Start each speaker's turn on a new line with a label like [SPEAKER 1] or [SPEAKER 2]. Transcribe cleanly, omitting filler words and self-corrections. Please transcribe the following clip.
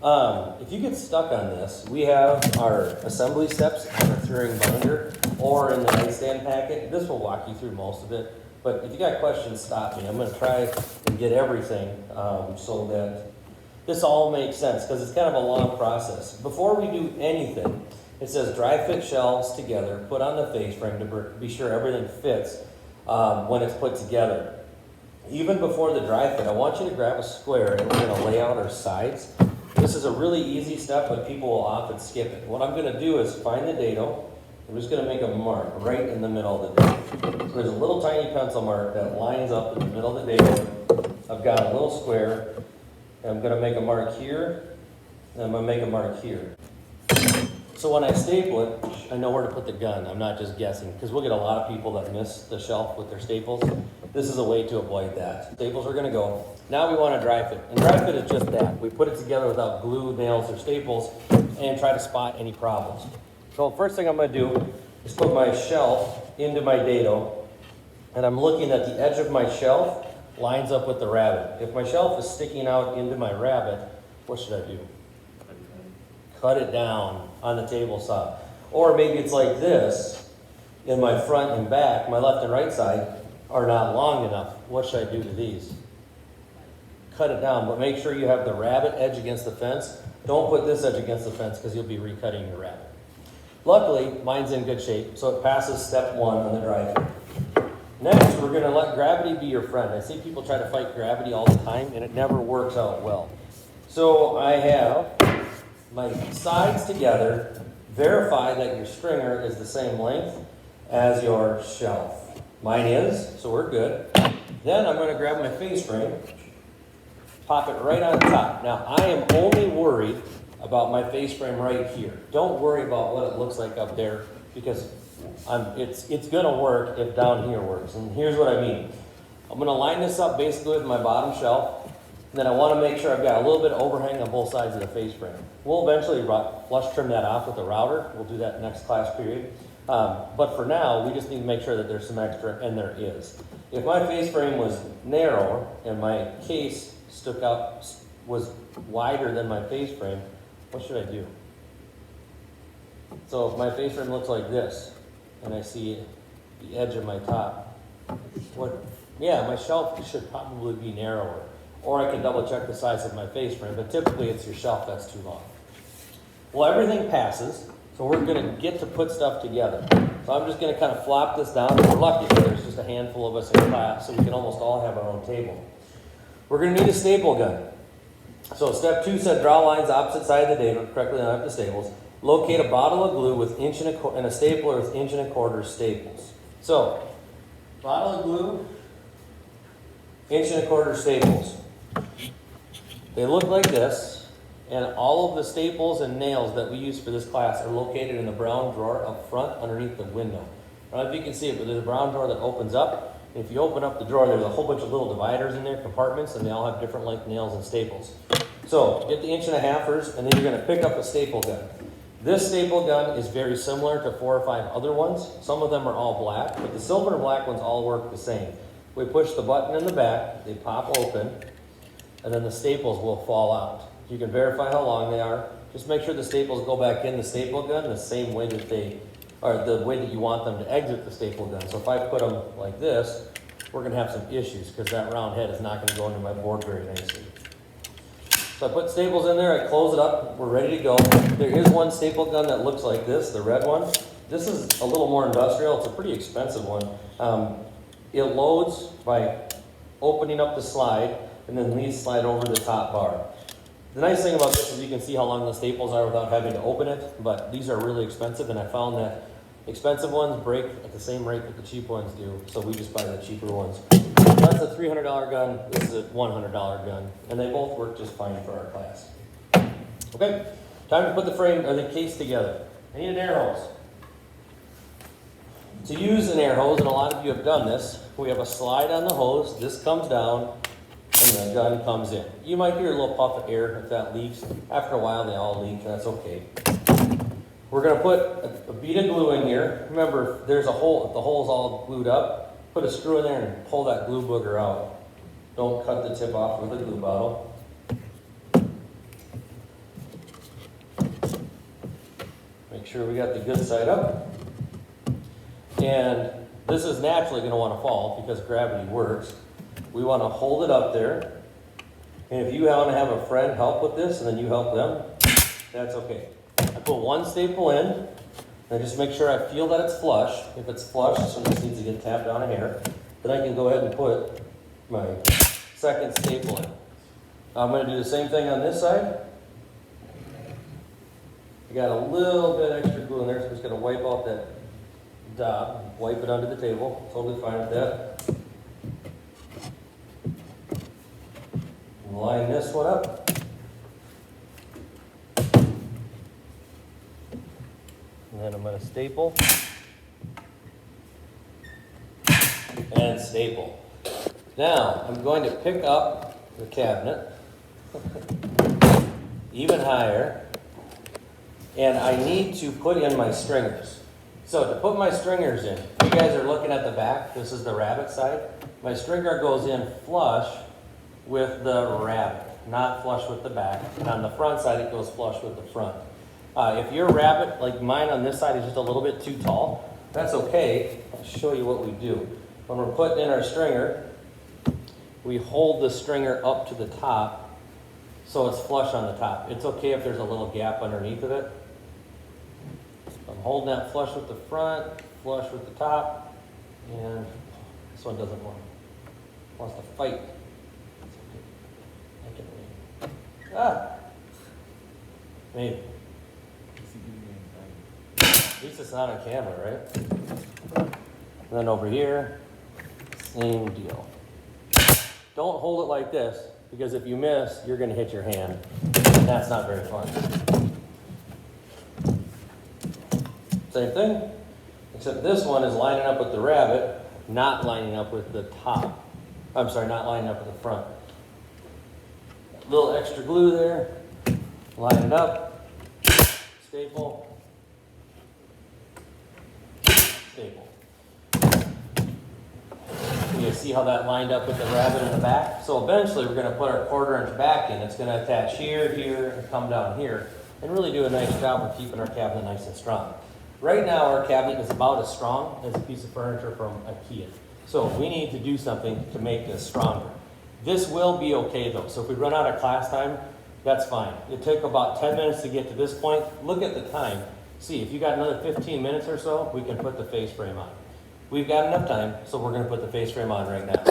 [SPEAKER 1] If you get stuck on this, we have our assembly steps on our 3-ring binder or in the nightstand packet. This will walk you through most of it. But if you got questions, stop me. I'm going to try and get everything so that this all makes sense, because it's kind of a long process. Before we do anything, it says dry fit shelves together, put on the face frame to be sure everything fits when it's put together. Even before the dry fit, I want you to grab a square and we're going to lay out our sides. This is a really easy step, but people will often skip it. What I'm going to do is find the dado. I'm just going to make a mark right in the middle of the dado. So there's a little tiny pencil mark that lines up in the middle of the dado. I've got a little square. And I'm going to make a mark here, and I'm going to make a mark here. So when I staple it, I know where to put the gun. I'm not just guessing, because we'll get a lot of people that miss the shelf with their staples. This is a way to avoid that. Staples are going to go. Now we want to dry fit. And dry fit is just that. We put it together without glue, nails, or staples, and try to spot any problems. So first thing I'm going to do is put my shelf into my dado, and I'm looking at the edge of my shelf lines up with the rabbet. If my shelf is sticking out into my rabbet, what should I do? Cut it down on the table saw. Or maybe it's like this, in my front and back, my left and right side are not long enough. What should I do to these? Cut it down, but make sure you have the rabbet edge against the fence. Don't put this edge against the fence because you'll be recutting your rabbet. Luckily, mine's in good shape, so it passes step 1 on the dry fit. Next, we're going to let gravity be your friend. I see people try to fight gravity all the time, and it never works out well. So I have my sides together. Verify that your stringer is the same length as your shelf. Mine is, so we're good. Then I'm going to grab my face frame, pop it right on top. Now, I am only worried about my face frame right here. Don't worry about what it looks like up there, because it's going to work if down here works. And here's what I mean. I'm going to line this up basically with my bottom shelf. And then I want to make sure I've got a little bit of overhang on both sides of the face frame. We'll eventually flush trim that off with a router. We'll do that next class period. But for now, we just need to make sure that there's some extra, and there is. If my face frame was narrower and my case stuck out, was wider than my face frame, what should I do? So if my face frame looks like this, and I see the edge of my top, my shelf should probably be narrower. Or I can double check the size of my face frame, but typically it's your shelf that's too long. Well, everything passes, so we're going to get to put stuff together. So I'm just going to kind of flop this down. We're lucky, there's just a handful of us in class, so we can almost all have our own table. We're going to need a staple gun. So step 2 said draw lines opposite side of the dado, correctly line up the staples. Locate a bottle of glue with and a stapler with 1.25" staples. So, bottle of glue, 1.25" staples. They look like this, and all of the staples and nails that we use for this class are located in the brown drawer up front underneath the window. I don't know if you can see it, but there's a brown drawer that opens up. And if you open up the drawer, there's a whole bunch of little dividers in there, compartments, and they all have different length nails and staples. So, get the 1.5"ers, and then you're going to pick up a staple gun. This staple gun is very similar to 4 or 5 other ones. Some of them are all black, but the silver and black ones all work the same. We push the button in the back, they pop open, and then the staples will fall out. You can verify how long they are. Just make sure the staples go back in the staple gun the same way that the way that you want them to exit the staple gun. So if I put them like this, we're going to have some issues because that round head is not going to go into my board very nicely. So I put staples in there, I close it up, we're ready to go. There is one staple gun that looks like this, the red one. This is a little more industrial, it's a pretty expensive one. It loads by opening up the slide, and then these slide over the top bar. The nice thing about this is you can see how long the staples are without having to open it, but these are really expensive, and I found that expensive ones break at the same rate that the cheap ones do, so we just buy the cheaper ones. That's a $300 gun, this is a $100 gun, and they both work just fine for our class. Okay, time to put the frame or the case together. I need an air hose. To use an air hose, and a lot of you have done this, we have a slide on the hose, this comes down, and the gun comes in. You might hear a little puff of air if that leaks. After a while, they all leak, that's okay. We're going to put a bead of glue in here. Remember, there's a hole, if the hole's all glued up, put a screw in there and pull that glue booger out. Don't cut the tip off with a glue bottle. sure we got the good side up. And this is naturally going to want to fall because gravity works. We want to hold it up there. And if you want to have a friend help with this and then you help them, that's okay. I put one staple in, and I just make sure I feel that it's flush. If it's flush, this one just needs to get tapped down a hair. Then I can go ahead and put my second staple in. I'm going to do the same thing on this side. I got a little bit extra glue in there, so I'm just going to wipe out that dot, wipe it under the table. Totally fine with that. Line this one up. And then I'm going to staple. And staple. Now, I'm going to pick up the cabinet even higher. And I need to put in my stringers. So to put my stringers in, you guys are looking at the back. This is the rabbit side. My stringer goes in flush with the rabbit, not flush with the back. And on the front side, it goes flush with the front. If your rabbit, like mine on this side, is just a little bit too tall, that's okay. I'll show you what we do. When we're putting in our stringer, we hold the stringer up to the top so it's flush on the top. It's okay if there's a little gap underneath of it. I'm holding that flush with the front, flush with the top, and this one doesn't want, wants to fight. Maybe. At least it's not on camera, right? And then over here, same deal. Don't hold it like this, because if you miss, you're going to hit your hand. And that's not very fun. Same thing, except this one is lining up with the rabbit, not lining up with the top. I'm sorry, not lining up with the front. A little extra glue there, line it up, staple, staple. You see how that lined up with the rabbit in the back? So eventually we're going to put our 1/4 inch back in. It's going to attach here, here, and come down here, and really do a nice job of keeping our cabinet nice and strong. Right now our cabinet is about as strong as a piece of furniture from IKEA. So we need to do something to make this stronger. This will be okay though, so if we run out of class time, that's fine. It took about 10 minutes to get to this point. Look at the time. See, if you got another 15 minutes or so, we can put the face frame on. We've got enough time, so we're going to put the face frame on right now.